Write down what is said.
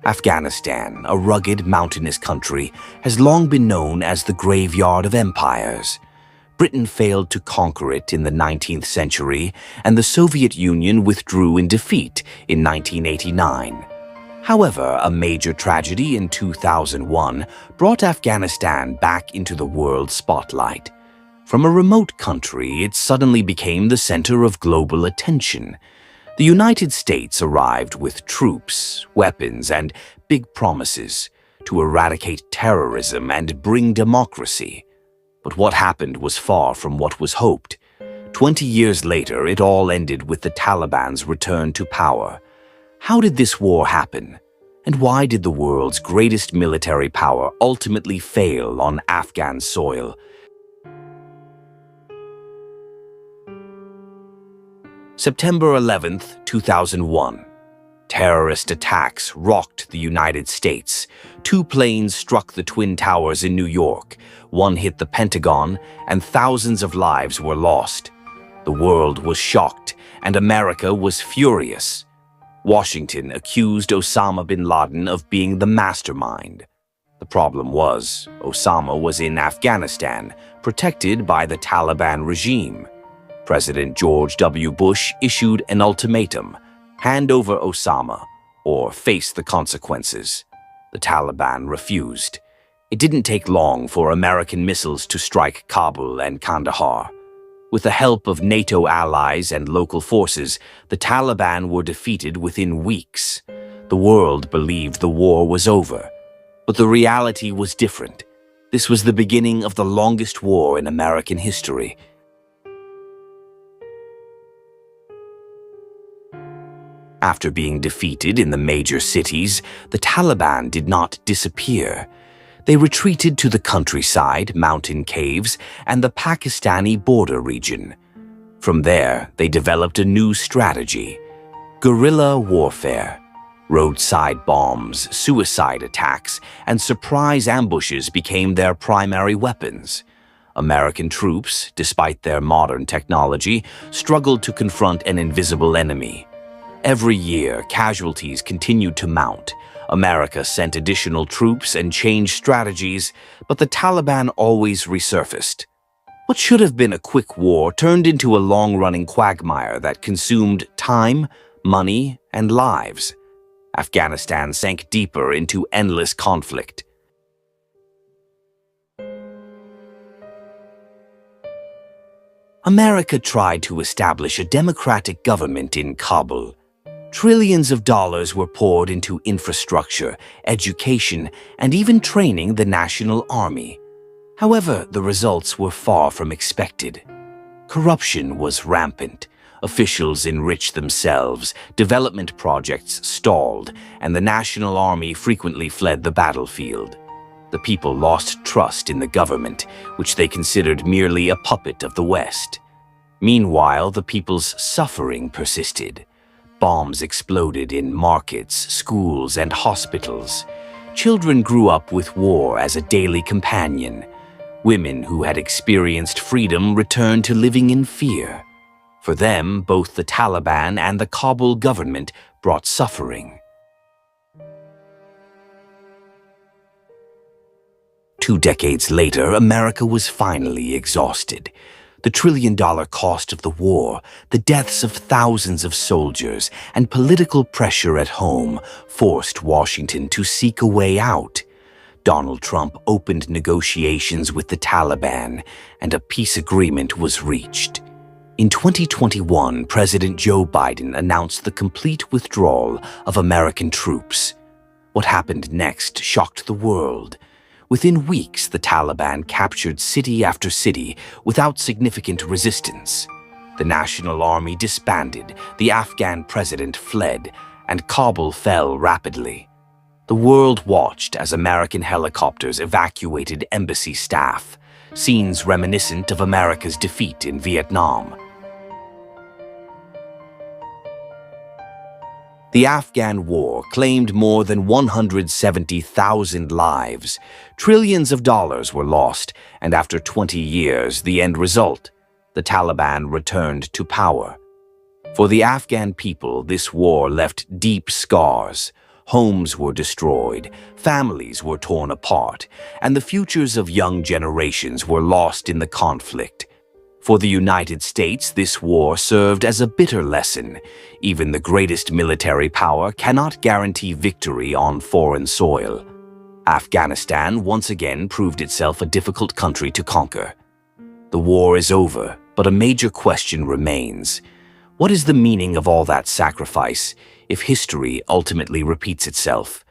Afghanistan, a rugged, mountainous country, has long been known as the graveyard of empires. Britain failed to conquer it in the 19th century, and the Soviet Union withdrew in defeat in 1989. However, a major tragedy in 2001 brought Afghanistan back into the world spotlight. From a remote country, it suddenly became the center of global attention. The United States arrived with troops, weapons, and big promises to eradicate terrorism and bring democracy. But what happened was far from what was hoped. 20 years later, it all ended with the Taliban's return to power. How did this war happen? And why did the world's greatest military power ultimately fail on Afghan soil? September 11, 2001. Terrorist attacks rocked the United States. 2 planes struck the Twin Towers in New York. 1 hit the Pentagon, and thousands of lives were lost. The world was shocked, and America was furious. Washington accused Osama bin Laden of being the mastermind. The problem was, Osama was in Afghanistan, protected by the Taliban regime. President George W. Bush issued an ultimatum: hand over Osama or face the consequences. The Taliban refused. It didn't take long for American missiles to strike Kabul and Kandahar. With the help of NATO allies and local forces, the Taliban were defeated within weeks. The world believed the war was over, but the reality was different. This was the beginning of the longest war in American history. After being defeated in the major cities, the Taliban did not disappear. They retreated to the countryside, mountain caves, and the Pakistani border region. From there, they developed a new strategy: guerrilla warfare. Roadside bombs, suicide attacks, and surprise ambushes became their primary weapons. American troops, despite their modern technology, struggled to confront an invisible enemy. Every year, casualties continued to mount. America sent additional troops and changed strategies, but the Taliban always resurfaced. What should have been a quick war turned into a long-running quagmire that consumed time, money, and lives. Afghanistan sank deeper into endless conflict. America tried to establish a democratic government in Kabul. Trillions of dollars were poured into infrastructure, education, and even training the national army. However, the results were far from expected. Corruption was rampant. Officials enriched themselves, development projects stalled, and the national army frequently fled the battlefield. The people lost trust in the government, which they considered merely a puppet of the West. Meanwhile, the people's suffering persisted. Bombs exploded in markets, schools, and hospitals. Children grew up with war as a daily companion. Women who had experienced freedom returned to living in fear. For them, both the Taliban and the Kabul government brought suffering. 2 decades later, America was finally exhausted. The trillion-dollar cost of the war, the deaths of thousands of soldiers, and political pressure at home forced Washington to seek a way out. Donald Trump opened negotiations with the Taliban, and a peace agreement was reached. In 2021, President Joe Biden announced the complete withdrawal of American troops. What happened next shocked the world. Within weeks, the Taliban captured city after city without significant resistance. The national army disbanded, the Afghan president fled, and Kabul fell rapidly. The world watched as American helicopters evacuated embassy staff, scenes reminiscent of America's defeat in Vietnam. The Afghan war claimed more than 170,000 lives. Trillions of dollars were lost, and after 20 years, the end result, the Taliban returned to power. For the Afghan people, this war left deep scars. Homes were destroyed, families were torn apart, and the futures of young generations were lost in the conflict. For the United States, this war served as a bitter lesson. Even the greatest military power cannot guarantee victory on foreign soil. Afghanistan once again proved itself a difficult country to conquer. The war is over, but a major question remains. What is the meaning of all that sacrifice if history ultimately repeats itself?